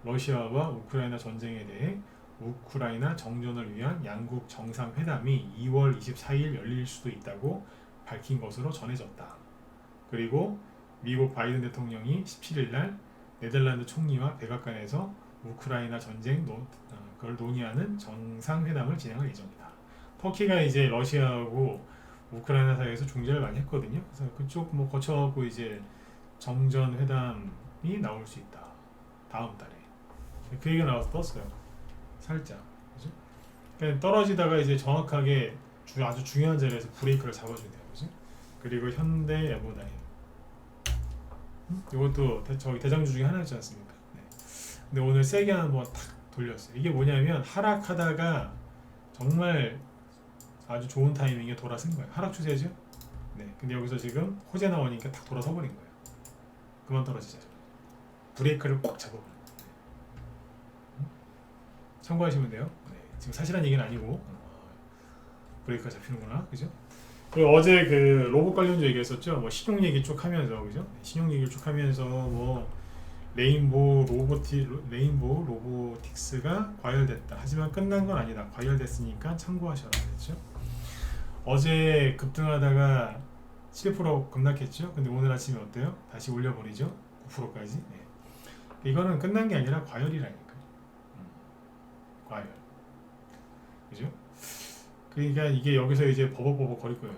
러시아와 우크라이나 전쟁에 대해 우크라이나 정전을 위한 양국 정상회담이 2월 24일 열릴 수도 있다고 밝힌 것으로 전해졌다. 그리고 미국 바이든 대통령이 17일날 네덜란드 총리와 백악관에서 우크라이나 전쟁 그걸 논의하는 정상회담을 진행할 예정이다. 터키가 이제 러시아하고 우크라이나 사이에서 중재를 많이 했거든요. 그래서 그쪽 거쳐갖고 이제 정전회담이 나올 수 있다. 다음 달에. 그 얘기가 나와서 떴어요. 살짝. 그죠? 그러니까 떨어지다가 이제 정확하게 아주 중요한 자리에서 브레이크를 잡아줘야 돼요. 그죠? 그리고 현대 에버다임. 이것도 저기 대장주 중에 하나였지 않습니까? 네. 근데 오늘 세게 한번 탁 돌렸어요. 이게 뭐냐면 하락하다가 정말 아주 좋은 타이밍에 돌아선 거예요. 하락 추세죠? 네. 근데 여기서 지금 호재 나오니까 탁 돌아서 버린 거예요. 그만 떨어지자. 브레이크를 꽉 잡아버린 거예요. 참고하시면 돼요. 네. 지금 사실한 얘기는 아니고 브레이크가 잡히는구나. 그죠? 그리고 어제 그 로봇 관련주 얘기했었죠. 신용 얘기 쭉 하면서 그죠? 신용 얘기를 쭉 하면서 레인보우 로보틱스가 과열됐다. 하지만 끝난 건 아니다. 과열됐으니까 참고하셔라 그랬죠. 어제 급등하다가 7% 급락했죠. 근데 오늘 아침에 어때요? 다시 올려버리죠. 9%까지. 네. 이거는 끝난 게 아니라 과열이라니까. 과열. 그죠? 그러니까 이게 여기서 이제 버벅버벅 거릴 거예요.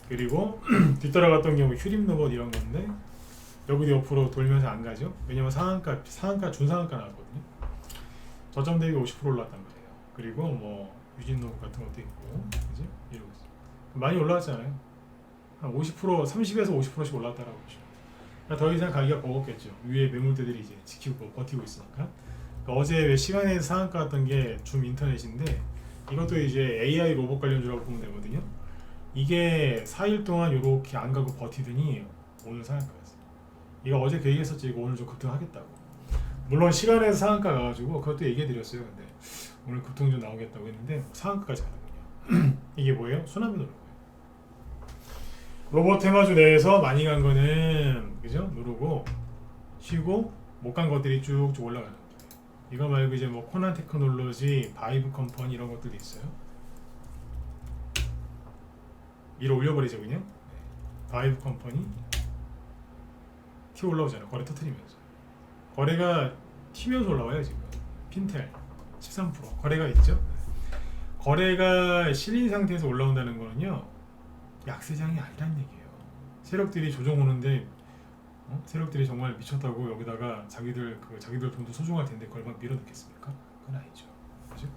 그리고 뒤따라갔던 경우 휴림 로봇 이런 건데 여기도 옆으로 돌면서 안 가죠. 왜냐면 상한가 준상한가 나왔거든요. 저점 대비 50% 올랐단 말이에요. 그리고 뭐 유진 로봇 같은 것도 있고, 그죠? 이러고 있어요. 많이 올라왔잖아요. 한 50%, 30에서 50%씩 올랐다라고 보죠. 그러니까 더 이상 가기가 버겁겠죠. 위에 매물대들이 이제 지키고 버티고 있으니까. 그러니까 어제 왜 시간에 상한가 갔던 게 줌 인터넷인데 이것도 이제 AI 로봇 관련주라고 보면 되거든요. 이게 4일 동안 이렇게 안 가고 버티더니 오늘 상한가였어요. 이거 어제 그 얘기했었지. 이거 오늘 좀 급등하겠다고. 물론 시간에서 상한가 가가지고 그것도 얘기해드렸어요. 근데 오늘 급등 좀 나오겠다고 했는데 상한가까지 가더군요. 이게 뭐예요? 순환 매도라고요. 로봇 테마주 내에서 많이 간 거는 그죠? 누르고 쉬고 못 간 것들이 쭉쭉 올라가는 거예요. 이거 말고 이제 뭐 코난 테크놀로지, 바이브 컴퍼니 이런 것들이 있어요. 위로 올려버리죠 그냥. 바이브 컴퍼니 티 올라오잖아요. 거래 터트리면서. 거래가 튀면서 올라와요 지금. 핀텔 13% 거래가 있죠. 거래가 실린 상태에서 올라온다는 거는요 약세장이 아니란 얘기예요. 세력들이 조정 오는데 세력들이 정말 미쳤다고 여기다가 자기들 돈도 소중할 텐데 그걸 막 밀어넣겠습니까? 그건 아니죠. 그죠? 네.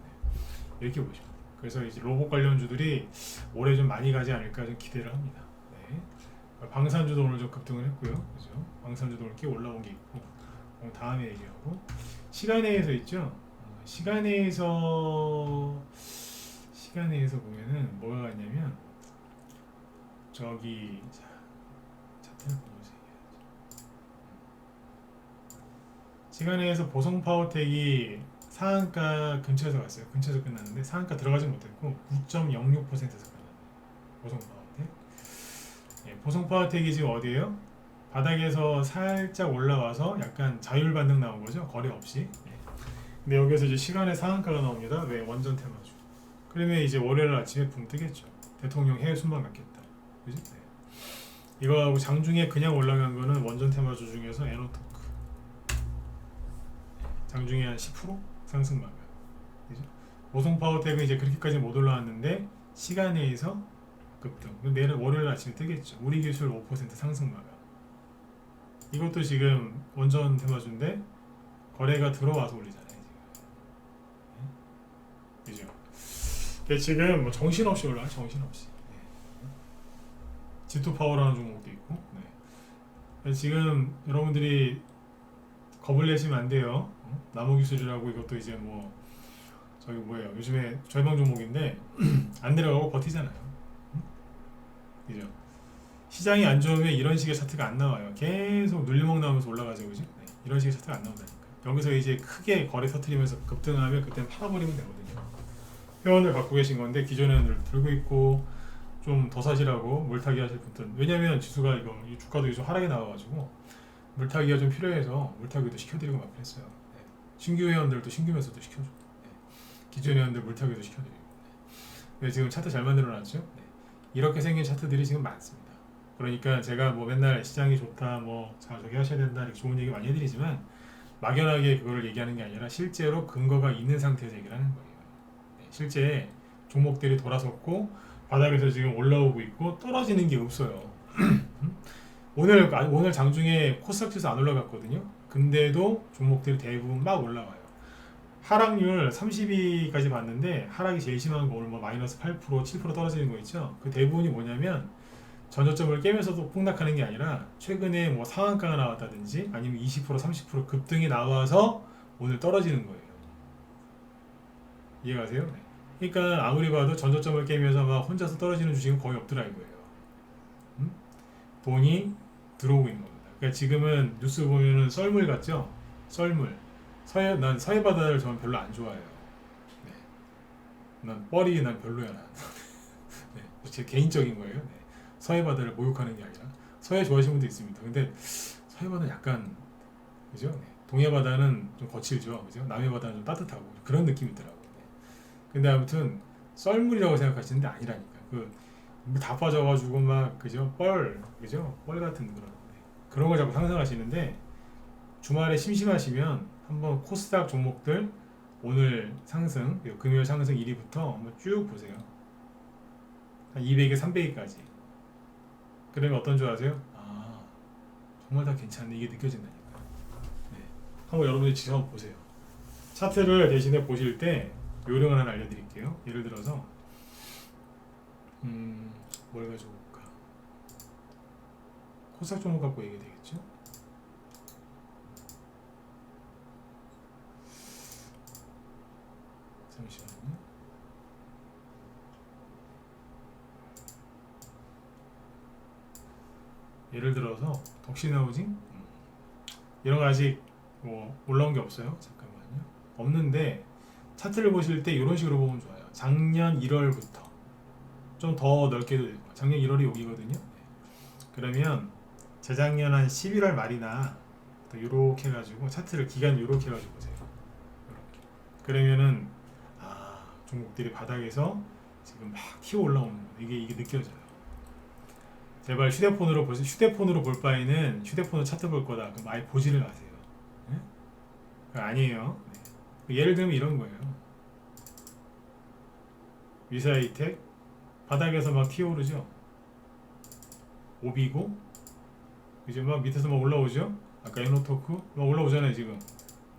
이렇게 보시면 돼요. 그래서 이제 로봇 관련주들이 올해 좀 많이 가지 않을까 좀 기대를 합니다. 네. 방산주도 오늘 좀 급등을 했고요. 그죠? 방산주도 오늘 꽤 올라온 게 있고 다음에 얘기하고 시간에서 있죠. 시간에서 보면은 뭐가 있냐면 저기 차트를 보면서 얘기해야지. 시간에서 보성 파워텍이 상한가 근처에서 갔어요. 근처에서 끝났는데 상한가 들어가지 못했고 9.06%에서 끝났네요. 보성 파워텍. 예, 보성 파워텍이 지금 어디에요? 바닥에서 살짝 올라와서 약간 자율 반등 나온 거죠. 거래 없이. 예. 근데 여기서 이제 시간의 상한가가 나옵니다. 왜? 원전 테마주. 그러면 이제 월요일 아침에 붕 뜨겠죠. 대통령 해외 순방 갔겠다. 그죠? 네. 이거하고 장중에 그냥 올라간 거는 원전 테마주 중에서 에너토크. 장중에 한 10% 상승 막아요. 그죠? 보성 파워텍은 이제 그렇게까지 못 올라왔는데 시간에서 급등. 내일 월요일 아침에 뜨겠죠. 우리 기술 5% 상승 막아. 이것도 지금 원전 테마주인데 거래가 들어와서 올리잖아요. 지금. 그죠? 지금 뭐 정신없이 올라요. 정신없이. G2 파워라는 종목도 있고. 네. 지금 여러분들이 겁을 내시면 안 돼요. 나무기술이라고 이것도 이제 뭐 저기 뭐예요? 요즘에 절방 종목인데 안 내려가고 버티잖아요. 그죠? 시장이 안 좋으면 이런 식의 차트가 안 나와요. 계속 눌림목 나오면서 올라가죠, 그죠? 네. 이런 식의 차트가 안 나온다니까. 여기서 이제 크게 거래 터트리면서 급등하면 그때는 팔아버리면 되거든요. 회원을 갖고 계신 건데 기존 회원들 들고 있고 좀 더 사시라고 물타기 하실 분들. 왜냐면 지수가 이 주가도 요즘 하락이 나와가지고 물타기가 좀 필요해서 물타기도 시켜드리고 막 그랬어요. 네. 신규 회원들도 신규 매수도 시켜주고 네. 기존 회원들 물타기도 시켜드리고 네. 지금 차트 잘 만들어놨죠. 네. 이렇게 생긴 차트들이 지금 많습니다. 그러니까 제가 뭐 맨날 시장이 좋다 뭐 저기 하셔야 된다 이렇게 좋은 얘기 많이 해드리지만 막연하게 그거를 얘기하는 게 아니라 실제로 근거가 있는 상태에서 얘기를 하는 거예요. 네. 실제 종목들이 돌아섰고 바닥에서 지금 올라오고 있고 떨어지는 게 없어요. 오늘 장중에 코스닥 지수 안 올라갔거든요. 근데도 종목들이 대부분 막 올라와요. 하락률 30위까지 봤는데 하락이 제일 심한 거 오늘 뭐 마이너스 8%, 7% 떨어지는 거 있죠. 그 대부분이 뭐냐면 전저점을 깨면서도 폭락하는 게 아니라 최근에 뭐 상한가가 나왔다든지 아니면 20%, 30% 급등이 나와서 오늘 떨어지는 거예요. 이해가세요? 네. 그러니까 아무리 봐도 전저점을 깨면서 막 혼자서 떨어지는 주식은 거의 없더라 이거예요. 돈이 들어오고 있는 겁니다. 그러니까 지금은 뉴스 보면은 썰물 같죠? 썰물. 난 서해 바다를 저는 별로 안 좋아해요. 네. 난 별로야 난. 네. 제 개인적인 거예요. 네. 서해 바다를 모욕하는 게 아니라 서해 좋아하시는 분도 있습니다. 근데 서해 바다는 약간 그죠? 네. 동해 바다는 좀 거칠죠, 그죠? 남해 바다는 좀 따뜻하고 그런 느낌이 있더라고요. 네. 근데 아무튼 썰물이라고 생각하시는데 아니라니까. 다 빠져가지고 막 그죠 그죠 뻘 같은 그런 걸 자꾸 상상하시는데 주말에 심심하시면 한번 코스닥 종목들 오늘 상승 금요일 상승 1위부터 한번 쭉 보세요. 한 200에 300위까지. 그러면 어떤 줄 아세요? 아 정말 다 괜찮네 이게 느껴진다니까. 네. 한번 여러분들이 직접 한번 보세요. 차트를 대신에 보실 때 요령을 하나 알려드릴게요. 예를 들어서 뭘 가지고 볼까? 코스닥 종목 갖고 얘기해야 되겠죠? 잠시만요. 예를 들어서 덕신하우징 이런 거 아직 뭐 올라온 게 없어요. 잠깐만요. 없는데 차트를 보실 때 이런 식으로 보면 좋아요. 작년 1월부터 좀 더 넓게도 되고 작년 1월이 여기거든요. 그러면 재작년 한 11월 말이나 이렇게 해가지고 차트를 기간 이렇게 해가지고 보세요. 이렇게. 그러면은 종목들이 바닥에서 지금 막 튀어 올라오는 거 이게 느껴져요. 제발 휴대폰으로 보세요. 휴대폰으로 볼 바에는 휴대폰으로 차트 볼 거다. 그럼 아예 보지를 마세요. 네? 그거 아니에요. 네. 예를 들면 이런 거예요. 위사이텍 바닥에서 막 튀어오르죠. 오비고 이제 막 밑에서 막 올라오죠. 아까 에노토크 막 올라오잖아요. 지금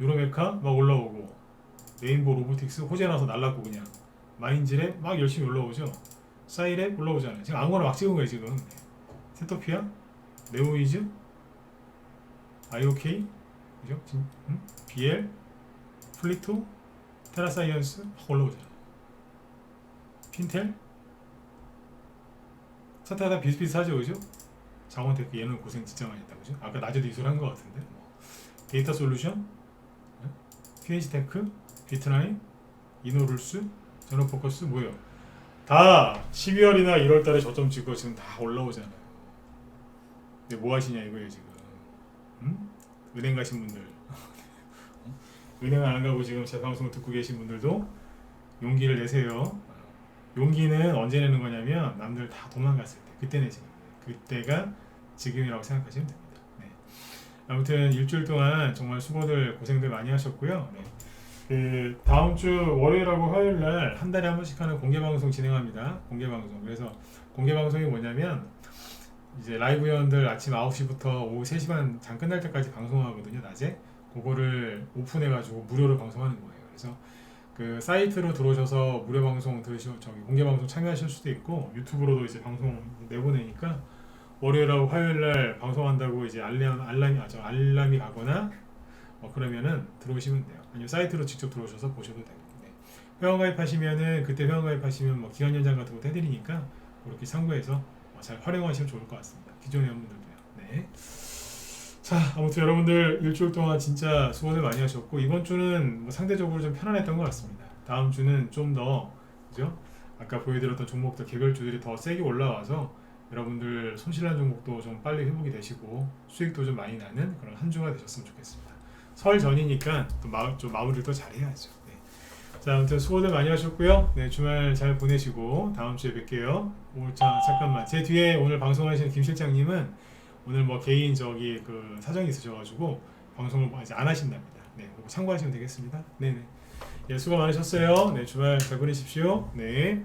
유로메카 막 올라오고 레인보우 로보틱스 호재 나서 날랐고 그냥 마인즈랩 막 열심히 올라오죠. 사이랩 올라오잖아요. 지금 아무거나 막 찍은 거예요. 지금 세토피아, 네오이즈, IOK, 그죠? BL, 플리토, 테라사이언스 막 올라오잖아요. 핀텔 차트가 다 비슷비슷하죠, 그죠? 장원테크 얘는 고생 진짜 많이 했다, 그죠? 아까 낮에도 이소리 한것 같은데. 데이터 솔루션, 피니시테크, 비트라인, 이노룰스, 제노포커스 뭐예요? 다 12월이나 1월달에 저점 찍고 지금 다 올라오잖아요. 근데 뭐 하시냐 이거예요 지금. 은행 가신 분들, 은행 안 가고 지금 제 방송을 듣고 계신 분들도 용기를 내세요. 용기는 언제 내는 거냐면 남들 다 도망갔을 때 그때 내시는 거예요. 그때가 지금이라고 생각하시면 됩니다. 네. 아무튼 일주일 동안 정말 수고들 고생들 많이 하셨고요. 네. 그 다음 주 월요일하고 화요일날 한 달에 한 번씩 하는 공개 방송 진행합니다. 공개 방송. 그래서 공개 방송이 뭐냐면 이제 라이브 회원들 아침 9시부터 오후 3시간 장 끝날 때까지 방송하거든요. 낮에 그거를 오픈해가지고 무료로 방송하는 거예요. 그래서 그 사이트로 들어오셔서 무료 방송 들으시고 공개 방송 참여하실 수도 있고 유튜브로도 이제 방송 내보내니까 월요일하고 화요일날 방송한다고 이제 알람이 가거나 그러면은 들어오시면 돼요. 아니면 사이트로 직접 들어오셔서 보셔도 되고. 네. 회원 가입하시면은 그때 회원 가입하시면 뭐 기간 연장 같은 것도 해드리니까 그렇게 참고해서 잘 활용하시면 좋을 것 같습니다. 기존 회원분들도요. 네. 자, 아무튼 여러분들 일주일 동안 진짜 수고들 많이 하셨고 이번 주는 뭐 상대적으로 좀 편안했던 것 같습니다. 다음 주는 좀 더 그죠? 아까 보여드렸던 종목들 개별주들이 더 세게 올라와서 여러분들 손실난 종목도 좀 빨리 회복이 되시고 수익도 좀 많이 나는 그런 한 주가 되셨으면 좋겠습니다. 설 전이니까 또 마무리를 또 잘해야죠. 네. 자, 아무튼 수고들 많이 하셨고요. 네, 주말 잘 보내시고 다음 주에 뵐게요. 잠깐만 제 뒤에 오늘 방송하시는 김 실장님은 오늘 뭐 개인 그 사정이 있으셔가지고 방송을 이제 안 하신답니다. 네, 그거 참고하시면 되겠습니다. 네네. 예, 수고 많으셨어요. 네, 주말 잘 보내십시오. 네.